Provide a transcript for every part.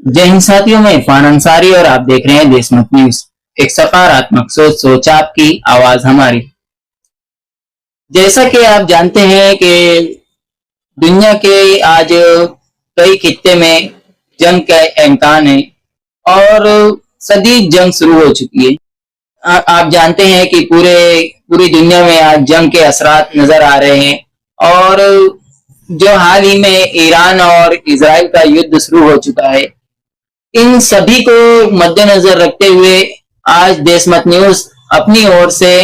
जय हिंद साथियों, मैं इरफान अंसारी और आप देख रहे हैं देशमत न्यूज। एक सकारात्मक सोच आपकी, आवाज हमारी। जैसा कि आप जानते हैं कि दुनिया के आज कई खित्ते में जंग का इम्कान है और सदी जंग शुरू हो चुकी है। आप जानते हैं कि पूरी दुनिया में आज जंग के असरात नजर आ रहे हैं और जो हाल ही में ईरान और इजराइल का युद्ध शुरू हो चुका है, इन सभी को मद्देनजर रखते हुए आज देशमत न्यूज अपनी ओर से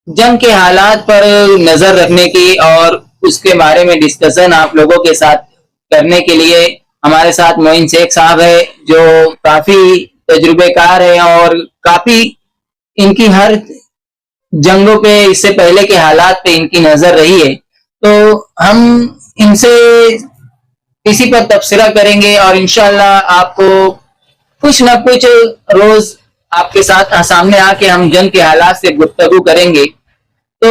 जंग के हालात पर नजर रखने की और उसके बारे में डिस्कशन आप लोगों के साथ करने के लिए हमारे साथ मोइन शेख साहब है, जो काफी तजुर्बेकार है और काफी इनकी हर जंगों पे, इससे पहले के हालात पे इनकी नजर रही है। तो हम इनसे इसी पर तबसरा करेंगे और इंशाल्लाह आपको कुछ न कुछ रोज आपके साथ सामने आके हम जंग के हालात से गुफ्तगू करेंगे। तो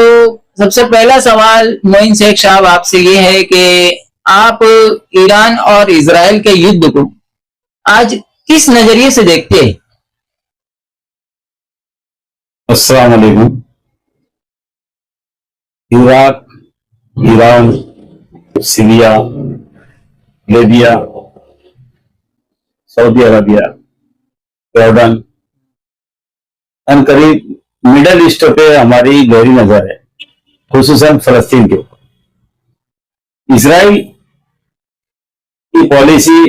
सबसे पहला सवाल मोइन शेख साहब आपसे ये है कि आप ईरान और इजराइल के युद्ध को आज किस नजरिए से देखते हैं? अस्सलाम वालेकुम। Iraq, Iran, Syria, Libya, Saudi Arabia, Jordan, करीब मिडल ईस्ट पे हमारी गहरी नजर है, खुसूसन फलस्तीन के ऊपर। इसराइल की पॉलिसी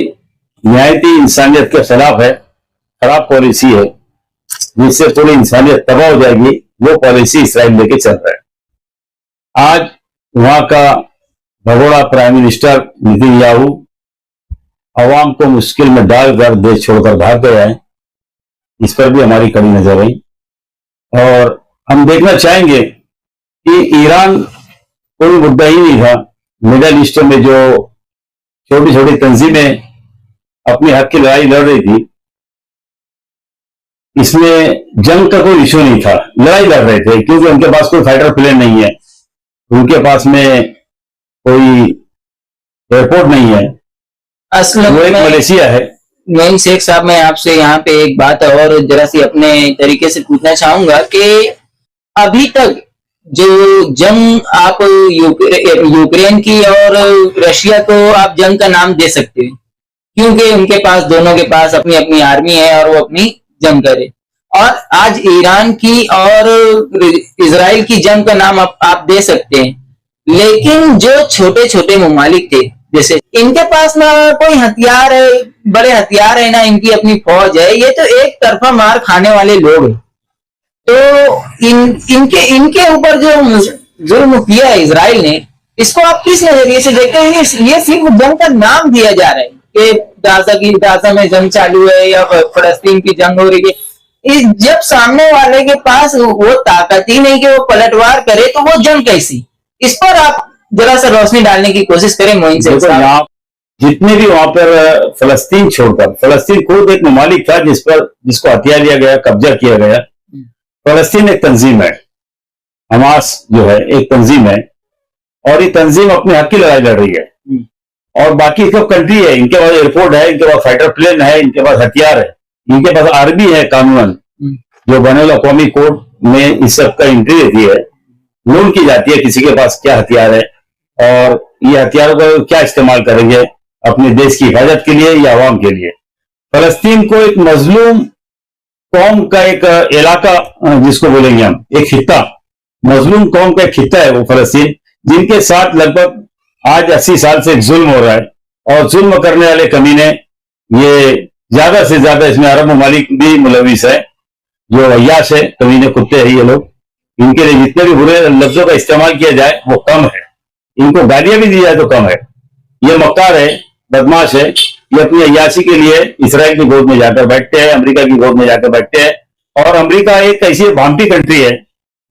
निहायती इंसानियत के खिलाफ है, खराब पॉलिसी है जिससे पूरी इंसानियत तबाह हो जाएगी। वो पॉलिसी इसराइल लेके चल रहा है। आज वहां का भगोड़ा प्राइम मिनिस्टर नेतन्याहू अवाम को मुश्किल में डालकर देश छोड़कर भाग गया है। इस पर भी हमारी कड़ी नजर आई और हम देखना चाहेंगे कि ईरान कोई मुद्दा ही नहीं था। मिडल ईस्ट में जो छोटी छोटी तंजीमें अपने हक की लड़ाई लड़ रही थी, इसमें जंग का कोई इशू नहीं था। लड़ाई लड़ रहे थे क्योंकि उनके पास कोई फाइटर प्लेन नहीं है, उनके पास में कोई एयरपोर्ट नहीं है, असल वो एक मलेशिया है। मोइन शेख साहब, मैं आपसे यहाँ पे एक बात और जरा सी अपने तरीके से पूछना चाहूंगा कि अभी तक जो जंग आप यूक्रेन की और रशिया को आप जंग का नाम दे सकते हैं, क्योंकि उनके पास, दोनों के पास अपनी अपनी आर्मी है और वो अपनी जंग करे। और आज ईरान की और इजराइल की जंग का नाम आप दे सकते हैं, लेकिन जो छोटे छोटे ममालिक थे, जैसे इनके पास ना कोई हथियार है, बड़े हथियार है, ना इनकी अपनी फौज है, ये तो एक तरफा मार खाने वाले लोग हैं। तो इनके ऊपर जो जुल्म किया है इजराइल ने, इसको आप किस नजरिए से देखते हैं? ये सिर्फ जंग का नाम दिया जा रहा है कि गाजा में जंग चालू है या फलस्तीन की जंग हो रही है। जब सामने वाले के पास वो ताकत ही नहीं कि वो पलटवार करे, तो वो जंग कैसी? इस पर आप जरा सा रोशनी डालने की कोशिश करें मोइन से। जितने भी वहां पर फलस्तीन छोड़कर, फलस्तीन खुद एक ममालिक था जिसको हथियार लिया गया, कब्जा किया गया। फलस्तीन एक तंजीम है, हमास जो है एक तंजीम है और ये तंजीम अपने हक की लड़ाई लड़ रही है। और बाकी सब कंट्री है, इनके पास एयरपोर्ट है, इनके पास फाइटर प्लेन है, इनके पास हथियार है, इनके पास आर्मी है कानूनन, जो बैनुल अक़वामी कोर्ट में इस सब का एंट्री देती है, नोट की जाती है किसी के पास क्या हथियार है और ये हथियारों का क्या इस्तेमाल करेंगे अपने देश की हिफाजत के लिए या अवाम के लिए। फलस्तीन को एक मजलूम कौम का एक इलाका, जिसको बोलेंगे हम एक खित्ता, मजलूम कौम का एक खित्ता है वो फलस्तीन, जिनके साथ लगभग आज 80 साल से जुल्म हो रहा है। और जुल्म करने वाले कमीने, ये ज्यादा से ज्यादा इसमें अरब ममालिक भी मुलविस है, जो अय्याश है, कमीने कुत्ते हैं ये लोग। इनके लिए जितने भी बुरे लफ्जों का इस्तेमाल किया जाए वो कम है, इनको गालियां भी दी जाए तो कम है। ये मक्कार है, बदमाश है, ये अपनी अय्याशी के लिए इसराइल की गोद में जाकर बैठते हैं, अमेरिका की गोद में जाकर बैठते हैं। और अमेरिका एक ऐसी भांति कंट्री है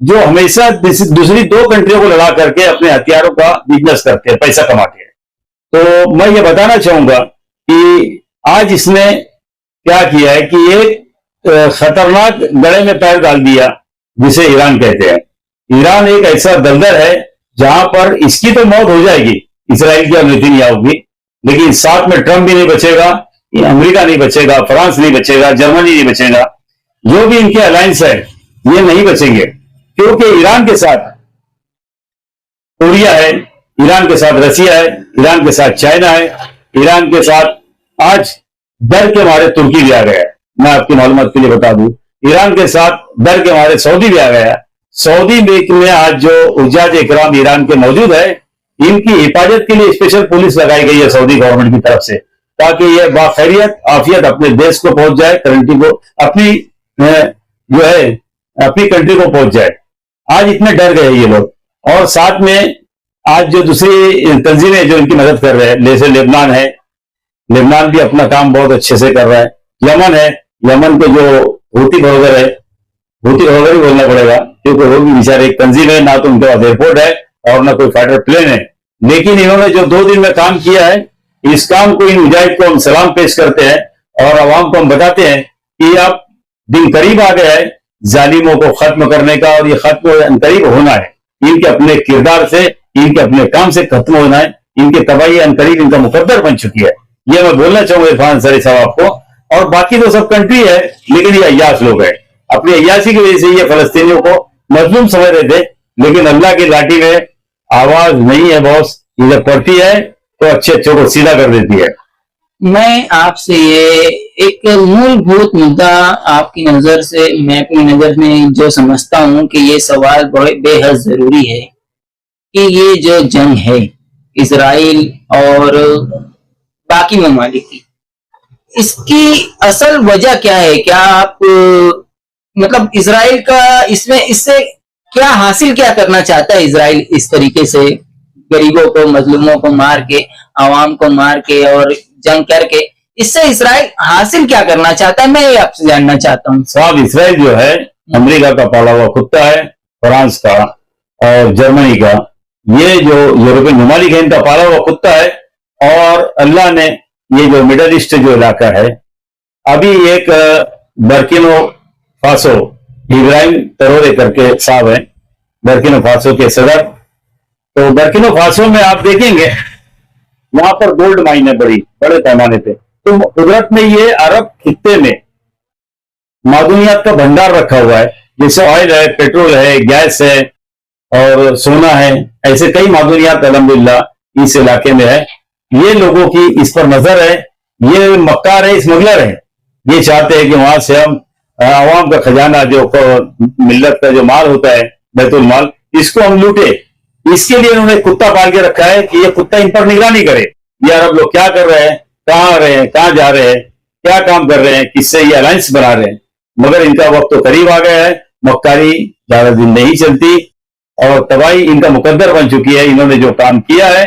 जो हमेशा दूसरी दो कंट्रियों को लड़ा करके अपने हथियारों का बिजनेस करते हैं, पैसा कमाते हैं। तो मैं ये बताना चाहूंगा कि आज इसने क्या किया है कि एक खतरनाक गड़े में पैर डाल दिया, जिसे ईरान कहते हैं। ईरान एक ऐसा दलदल है जहां पर इसकी तो मौत हो जाएगी, इसराइल की और नेतन्याहू की, लेकिन साथ में ट्रंप भी नहीं बचेगा, ये अमेरिका नहीं बचेगा, फ्रांस नहीं बचेगा, जर्मनी नहीं बचेगा, जो भी इनके अलायंस है ये नहीं बचेंगे, क्योंकि ईरान के साथ कोरिया है, ईरान के साथ रसिया है, ईरान के साथ चाइना है, ईरान के साथ आज डर के मारे तुर्की भी आ गया है। मैं आपकी मालूमात के लिए बता दूं, ईरान के साथ डर के मारे सऊदी भी आ गया है। सऊदी में आज जो उज्जाज इकराम ईरान के मौजूद है, इनकी हिफाजत के लिए स्पेशल पुलिस लगाई गई है सऊदी गवर्नमेंट की तरफ से, ताकि ये बाखैरियत आफियत अपने देश को पहुंच जाए, कंट्री को अपनी जो है अपनी कंट्री को पहुंच जाए। आज इतने डर गए ये लोग। और साथ में आज जो दूसरी तंजीमें जो इनकी मदद कर रहे हैं, जैसे लेबनान है, लेबनान भी अपना काम बहुत अच्छे से कर रहा है। यमन है, यमन के जो हूती ब्रदर है, हूती ब्रदर ही बोलना पड़ेगा, क्योंकि वो भी बेचारे एक तंजीम है, ना तो उनके पास एयरपोर्ट है और ना कोई फाइटर प्लेन है, लेकिन इन्होंने जो 2 दिन में काम किया है, इस काम को, इन मुजाहिद को हम सलाम पेश करते हैं और आवाम को हम बताते हैं कि अब दिन करीब आ गया है जालिमों को खत्म करने का, और ये खत्म करीब होना है। इनके अपने किरदार से, इनके अपने काम से खत्म होना है। इनकी तबाही अनकरीब इनका मुकद्दर बन चुकी है। ये मैं बोलना चाहूंगा इरफान अंसारी साहब आपको। और बाकी तो सब कंट्री है, लेकिन ये अय्याश लोग हैं। अपनी अय्याशी की वजह से ये फलस्तीनियों को मजलूम समझ रहे थे, लेकिन अल्लाह की लाठी में आवाज नहीं है बॉस, ये जब पड़ती है तो अच्छे अच्छों को सीधा कर देती है। मैं आपसे ये एक मूलभूत मुद्दा आपकी नजर से, मैं अपनी नजर में जो समझता हूं कि ये सवाल बहुत बेहद जरूरी है कि ये जो जंग है इजराइल और बाकी ममालिक की, इसकी असल वजह क्या है? क्या आप मतलब इजराइल का इसमें, इससे क्या हासिल क्या करना चाहता है इजराइल इस तरीके से गरीबों को, मजलूमों को मार के, आवाम को मार के और जंग करके, इससे इजराइल हासिल क्या करना चाहता है? मैं ये आपसे जानना चाहता हूँ साहब। इजराइल जो है अमेरिका का पाला हुआ कुत्ता है, फ्रांस का और जर्मनी का, ये जो यूरोपियन ममालिक है इनका पाला हुआ कुत्ता है। और अल्लाह ने ये जो मिडल ईस्ट जो इलाका है, अभी एक बर्किनो फासो, इब्राहिम तरोरे करके साहब है बर्किनो फासो के सदर। तो बर्किनो फासो में आप देखेंगे वहां पर गोल्ड माइन है बड़े पैमाने पे। तो कुदरत ने ये अरब खित्ते में मादुनियात का भंडार रखा हुआ है, जैसे ऑयल है, पेट्रोल है, गैस है और सोना है। ऐसे कई मादुनियात अल्हम्दुलिल्लाह इस इलाके में है। ये लोगों की इस पर नजर है, ये मक्कार है, स्मगलर है। ये चाहते हैं कि वहां से हम आवाम का खजाना, जो मिल्लत का जो माल होता है, बैतुल माल, इसको हम लूटे। इसके लिए उन्होंने कुत्ता पाल के रखा है कि ये कुत्ता इन पर निगरानी करे। ये अरब लोग क्या कर रहे हैं, कहाँ आ रहे हैं, कहाँ जा रहे हैं, क्या काम कर रहे हैं, किससे ये अलायंस बना रहे हैं। मगर इनका वक्त तो करीब आ गया है, मक्कारी ज्यादा दिन नहीं चलती और तबाही इनका मुकद्दर बन चुकी है। इन्होंने जो काम किया है,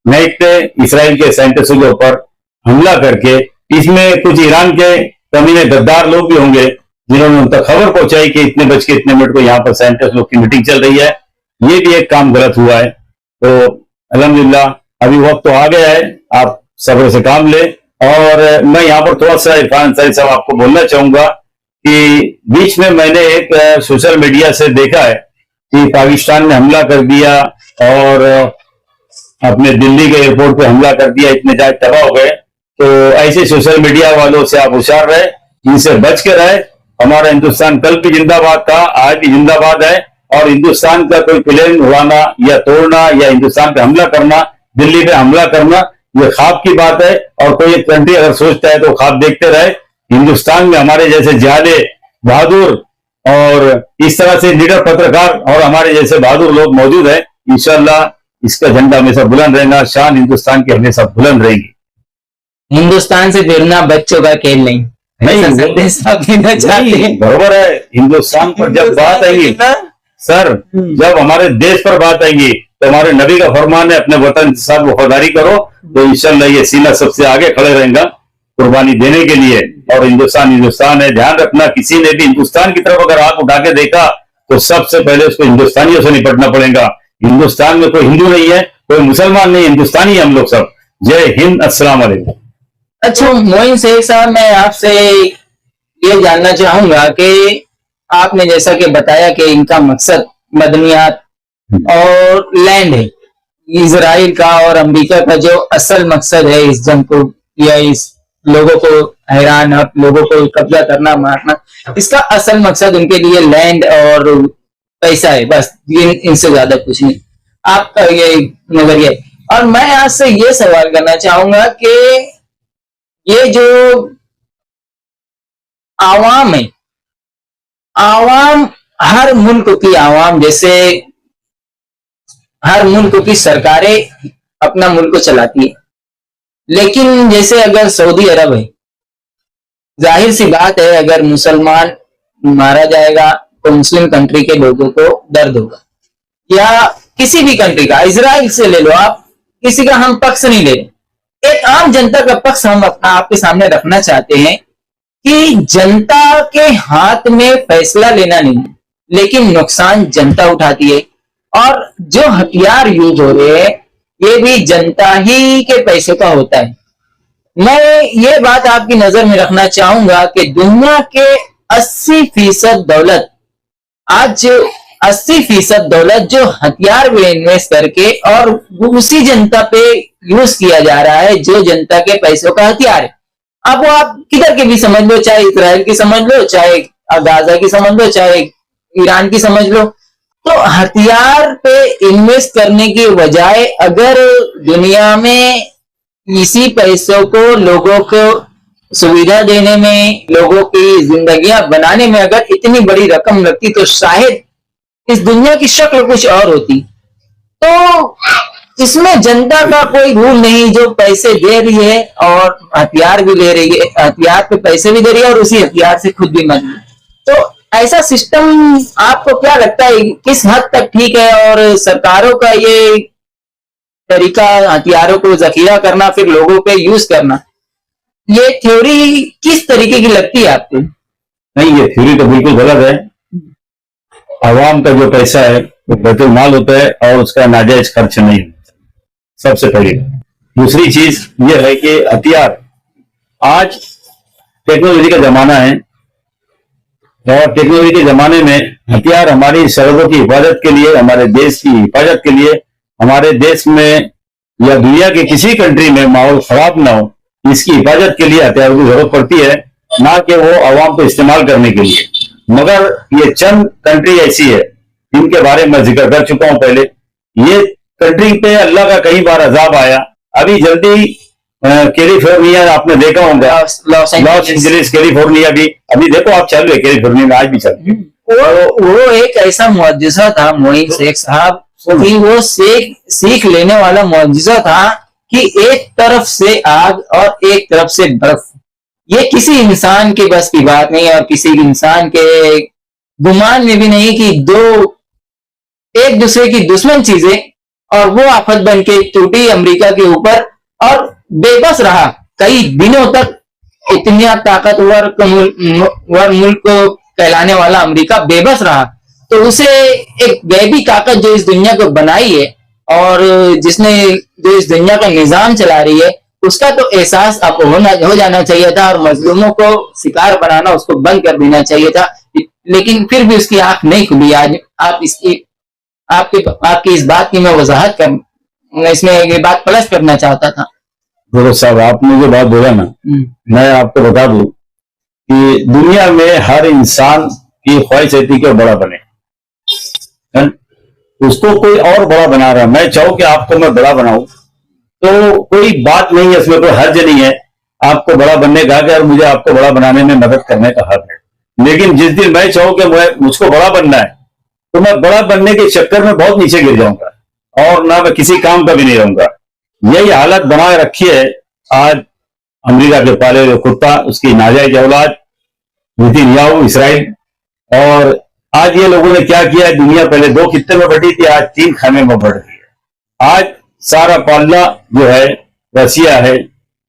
नाइट पे इसराइल के साइंटिस्टों के ऊपर हमला करके, इसमें कुछ ईरान के कमीने गद्दार लोग भी होंगे जिन्होंने उन तक खबर पहुंचाई कि इतने बज के इतने मिनट को यहाँ पर साइंटिस्ट लोग की मीटिंग चल रही है। ये भी एक काम गलत हुआ है। तो अल्हम्दुलिल्लाह अभी वक्त तो आ गया है, आप सब्र से काम ले। और मैं यहाँ पर थोड़ा सा इरफान अंसारी साहब आपको बोलना चाहूंगा कि बीच में मैंने एक सोशल मीडिया से देखा है कि पाकिस्तान ने हमला कर दिया और अपने दिल्ली के एयरपोर्ट पे हमला कर दिया, इतने जहाज तबाह हो गए। तो ऐसे सोशल मीडिया वालों से आप होशियार रहे, इनसे बच के रहे। हमारा हिंदुस्तान कल भी जिंदाबाद था, आज भी जिंदाबाद है। और हिंदुस्तान का कोई प्लेन उड़ाना या तोड़ना या हिंदुस्तान पे हमला करना, दिल्ली पे हमला करना, ये ख्वाब की बात है। और कोई एक कंट्री अगर सोचता है तो ख्वाब देखते रहे। हिंदुस्तान में हमारे जैसे जिहादे बहादुर और इस तरह से निडर पत्रकार और हमारे जैसे बहादुर लोग मौजूद हैं। इंशाअल्लाह इसका झंडा हमेशा बुलंद रहेगा, शान हिंदुस्तान की हमेशा बुलंद रहेगी। हिंदुस्तान से भिड़ना बच्चों का खेल नहीं, बरोबर है। हिंदुस्तान पर जब बात आएगी सर, जब हमारे देश पर बात आएगी तो हमारे नबी का फरमान है, अपने वतन के साथ वफादारी करो। तो इंशाल्लाह ये सीना सबसे आगे खड़े रहेगा कुर्बानी देने के लिए। और हिंदुस्तान हिंदुस्तान है, ध्यान रखना। किसी ने भी हिंदुस्तान की तरफ अगर आंख उठा के देखा तो सबसे पहले उसको हिंदुस्तानियों से निपटना पड़ेगा। हिंदुस्तान में कोई हिंदू नहीं है, कोई मुसलमान नहीं, हिंदुस्तानी है हम लोग सब। जय हिंद, अस्सलाम वालेकुम। अच्छा मोइन शेख साहब, मैं आपसे ये जानना चाहूंगा कि आपने जैसा कि बताया कि इनका मकसद मदनियात और लैंड है, इजराइल का और अमेरिका का जो असल मकसद है इस जंग को या इस लोगों को हैरान और लोगों को कब्जा करना, मारना, इसका असल मकसद उनके लिए लैंड और पैसा है, बस इनसे ज्यादा कुछ नहीं। आपका ये नजरिया है। और मैं आज से ये सवाल करना चाहूंगा कि ये जो आवाम है, आवाम, हर मुल्क की आवाम, जैसे हर मुल्क की सरकारें अपना मुल्क को चलाती है, लेकिन जैसे अगर सऊदी अरब है, जाहिर सी बात है अगर मुसलमान मारा जाएगा तो मुस्लिम कंट्री के लोगों को दर्द होगा, या किसी भी कंट्री का, इजराइल से ले लो आप, किसी का हम पक्ष नहीं ले रहे, एक आम जनता का पक्ष हम अपना आपके सामने रखना चाहते हैं कि जनता के हाथ में फैसला लेना नहीं, लेकिन नुकसान जनता उठाती है, और जो हथियार यूज हो रहे हैं ये भी जनता ही के पैसे का होता है। मैं ये बात आपकी नजर में रखना चाहूंगा कि दुनिया के 80% दौलत, आज 80% दौलत जो हथियार में इन्वेस्ट करके और उसी जनता पे यूज किया जा रहा है जो जनता के पैसों का हथियार है। अब वो आप किधर के भी समझ लो, चाहे इजराइल की समझ लो, चाहे गाजा की समझ लो, चाहे ईरान की समझ लो, तो हथियार पे इन्वेस्ट करने की बजाय अगर दुनिया में इसी पैसों को लोगों को सुविधा देने में, लोगों की जिंदगियां बनाने में अगर इतनी बड़ी रकम लगती तो शायद इस दुनिया की शक्ल कुछ और होती। तो इसमें जनता का कोई रूल नहीं, जो पैसे दे रही है और हथियार भी ले रही है, हथियार पे पैसे भी दे रही है और उसी हथियार से खुद भी मर रही है। तो ऐसा सिस्टम आपको क्या लगता है किस हद तक ठीक है, और सरकारों का ये तरीका हथियारों को जखीरा करना फिर लोगों पे यूज करना, ये थ्योरी किस तरीके की लगती है आपको? नहीं, ये थ्योरी तो बिल्कुल गलत है। आवाम का जो पैसा है वो बैतुल माल होता है और उसका नाजायज खर्च नहीं होता, सबसे पहली। दूसरी चीज ये है कि हथियार, आज टेक्नोलॉजी का जमाना है और टेक्नोलॉजी के जमाने में हथियार हमारी सरहदों की हिफाजत के लिए, हमारे देश की हिफाजत के लिए, हमारे देश में या दुनिया के किसी कंट्री में माहौल खराब ना हो, इसकी हिफाजत के लिए हथियारों की जरूरत पड़ती है, ना कि वो आवाम को इस्तेमाल करने के लिए। मगर ये चंद कंट्री ऐसी है जिनके बारे में मैं जिक्र कर चुका हूं पहले। ये कंट्री पे अल्लाह का कई बार अजाब आया। अभी जल्दी कैलिफोर्निया आपने देखा होगा, लॉस एंजलिस कैलिफोर्निया भी अभी देखो आप चल रहे, कैलिफोर्निया में आज भी चल रहे। वो एक ऐसा मुआजिजा था मोइन शेख साहब कि वो सीख लेने वाला मुआजिजा था कि एक तरफ से आग और एक तरफ से बर्फ, ये किसी इंसान के बस की बात नहीं और किसी इंसान के गुमान में भी नहीं कि दो एक दूसरे की दुश्मन चीजें, और वो आफत बन के टूटी अमेरिका के ऊपर और बेबस रहा कई दिनों तक। इतना ताकतवर मुल्क को कहलाने वाला अमेरिका बेबस रहा, तो उसे एक गैबी ताकत जो इस दुनिया को बनाई है और जिसने जो इस दुनिया का निजाम चला रही है, उसका तो एहसास आपको हो जाना चाहिए था और मजलूमों को शिकार बनाना उसको बंद कर देना चाहिए था, लेकिन फिर भी उसकी आंख नहीं खुली। आज आप इसकी आपकी इस बात की मैं वजाहत कर इसमें ये बात प्लस करना चाहता था। गुरु साहब, आपने जो बात बोला ना, मैं आपको बता दूं कि दुनिया में हर इंसान की ख्वाहिश रहती है कि बड़ा बने, है? उसको कोई और बड़ा बना रहा है। मैं चाहूं कि आपको मैं बड़ा बनाऊं तो कोई बात नहीं है, इसमें कोई हर्ज नहीं है आपको बड़ा बनने का, और मुझे आपको बड़ा बनाने में मदद करने का हक है। लेकिन जिस दिन मैं चाहूं कि मुझको बड़ा बनना है तो मैं बड़ा बनने के चक्कर में बहुत नीचे गिर जाऊंगा और ना मैं किसी काम का भी नहीं रहूंगा। यही हालत बनाए रखी है आज अमेरिका के पाले हुए कुत्ता, उसकी नाजायज औलाद नेतन्याहू इस्राइल। और आज ये लोगों ने क्या किया है, दुनिया पहले 2 खित्ते में बटी थी, आज 3 खाने में बढ़ गई है। आज सारा पालना जो है रसिया है,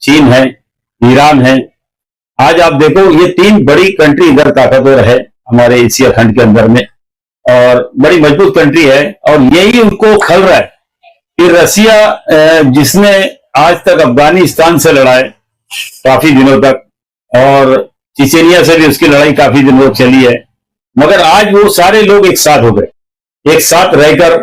चीन है, ईरान है। आज आप देखो ये 3 बड़ी कंट्री इधर ताकतवर है हमारे एशिया खंड के अंदर में और बड़ी मजबूत कंट्री है, और यही उनको खल रहा है कि रसिया जिसने आज तक अफगानिस्तान से लड़ा है काफी दिनों तक, और चेचेनिया से भी उसकी लड़ाई काफी दिनों तक चली है, मगर आज वो सारे लोग एक साथ हो गए, एक साथ रहकर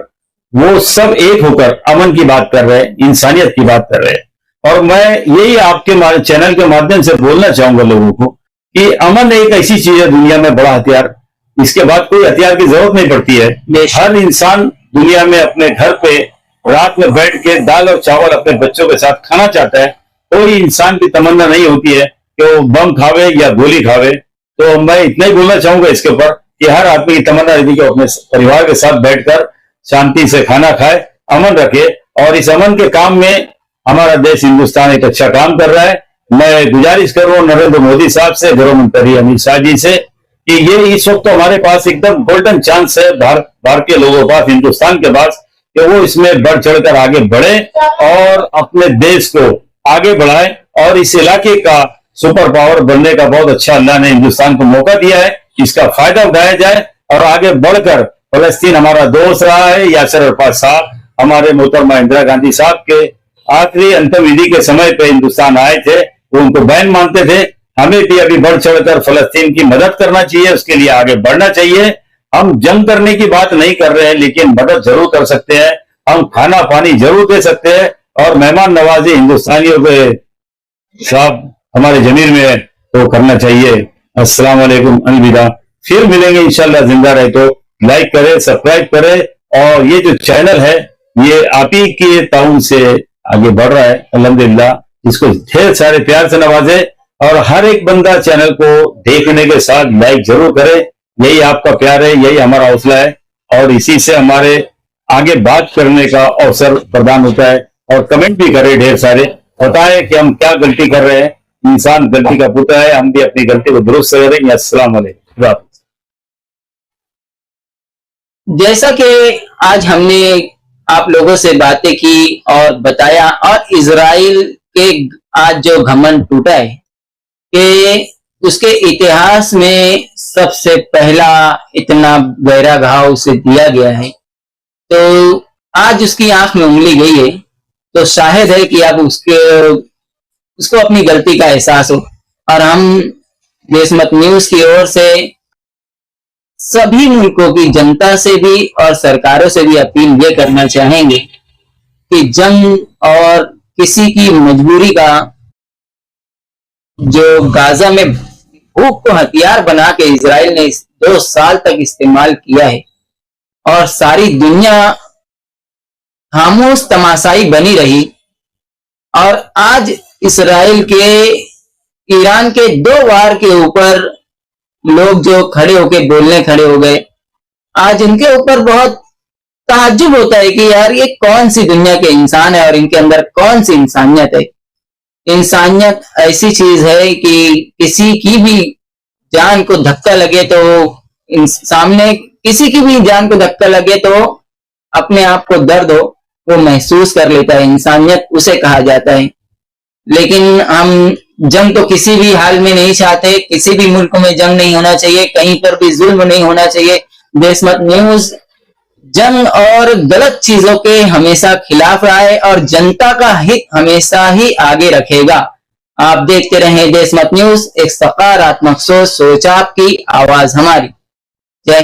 वो सब एक होकर अमन की बात कर रहे हैं, इंसानियत की बात कर रहे हैं। और मैं यही आपके चैनल के माध्यम से बोलना चाहूंगा लोगों को कि अमन एक ऐसी चीज है दुनिया में, बड़ा हथियार, इसके बाद कोई हथियार की जरूरत नहीं पड़ती है। हर इंसान दुनिया में अपने घर पे रात में बैठ के दाल और चावल अपने बच्चों के साथ खाना चाहता है। कोई इंसान की तमन्ना नहीं होती है कि वो बम खावे या गोली खावे। तो मैं इतना ही बोलना चाहूंगा इसके ऊपर कि हर आदमी की तमन्ना रहती है कि अपने परिवार के साथ बैठकर शांति से खाना खाए, अमन रखे। और इस अमन के काम में हमारा देश हिंदुस्तान एक अच्छा काम कर रहा है। मैं गुजारिश कर रहा हूँ नरेंद्र मोदी साहब से, गृह मंत्री अमित शाह जी से, कि ये इस वक्त तो हमारे पास एकदम गोल्डन चांस है भारतीय लोगों के पास, हिंदुस्तान के पास, कि वो इसमें बढ़ चढ़कर आगे बढ़े और अपने देश को आगे बढ़ाए। और इस इलाके का सुपर पावर बनने का बहुत अच्छा अल्लाह ने हिंदुस्तान को मौका दिया है, इसका फायदा उठाया जाए और आगे बढ़कर फलस्तीन हमारा दोस्त रहा है। यासिर अरफात साहब हमारे मोहतरमा इंदिरा गांधी साहब के आखिरी अंतिम विधि के समय पे हिंदुस्तान आए थे, वो उनको बहन मानते थे। हमें भी अभी बढ़ चढ़कर फलस्तीन की मदद करना चाहिए, उसके लिए आगे बढ़ना चाहिए। हम जंग करने की बात नहीं कर रहे हैं, लेकिन मदद जरूर कर सकते हैं, हम खाना पानी जरूर दे सकते हैं और मेहमान नवाजी हिंदुस्तानियों के साथ हमारे जमीन में तो करना चाहिए। अस्सलाम वालेकुम, अलविदा। फिर मिलेंगे इंशाल्लाह, जिंदा रहे तो लाइक करें, सब्सक्राइब करें। और ये जो चैनल है ये आप ही के ताउन से आगे बढ़ रहा है, अल्हम्दुलिल्लाह। इसको ढेर सारे प्यार से नवाजे और हर एक बंदा चैनल को देखने के साथ लाइक जरूर करे। यही आपका प्यार है, यही हमारा हौसला है और इसी से हमारे आगे बात करने का अवसर प्रदान होता है। और कमेंट भी करें ढेर सारे, बताएं कि हम क्या गलती कर रहे हैं। इंसान गलती का पुतला है, हम भी अपनी गलती को दुरुस्त करेंगे। अस्सलाम वालेकुम। जैसा कि आज हमने आप लोगों से बातें की और बताया, और इजराइल के आज जो घमंड टूटा है कि उसके इतिहास में सबसे पहला इतना गहरा घाव उसे दिया गया है, तो आज उसकी आंख में उंगली गई है, तो शायद है कि अब उसको अपनी गलती का एहसास हो। और हम देशमत न्यूज की ओर से सभी मुल्कों की जनता से भी और सरकारों से भी अपील ये करना चाहेंगे कि जंग और किसी की मजबूरी का जो गाजा में भूख को हथियार बना के इजराइल ने 2 साल तक इस्तेमाल किया है और सारी दुनिया खामोश तमाशाई बनी रही, और आज इजराइल के ईरान के 2 वार के ऊपर लोग जो खड़े होके बोलने खड़े हो गए, आज इनके ऊपर बहुत ताज्जुब होता है कि यार ये कौन सी दुनिया के इंसान है और इनके अंदर कौन सी इंसानियत है। इंसानियत ऐसी चीज है कि किसी की भी जान को धक्का लगे तो सामने किसी की भी जान को धक्का लगे तो अपने आप को दर्द हो वो महसूस कर लेता है, इंसानियत उसे कहा जाता है। लेकिन हम जंग तो किसी भी हाल में नहीं चाहते, किसी भी मुल्क में जंग नहीं होना चाहिए, कहीं पर भी जुल्म नहीं होना चाहिए। देशमत न्यूज जंग और गलत चीजों के हमेशा खिलाफ रहा है और जनता का हित हमेशा ही आगे रखेगा। आप देखते रहें देशमत न्यूज, एक सकारात्मक सोच आपकी, आवाज हमारी। जय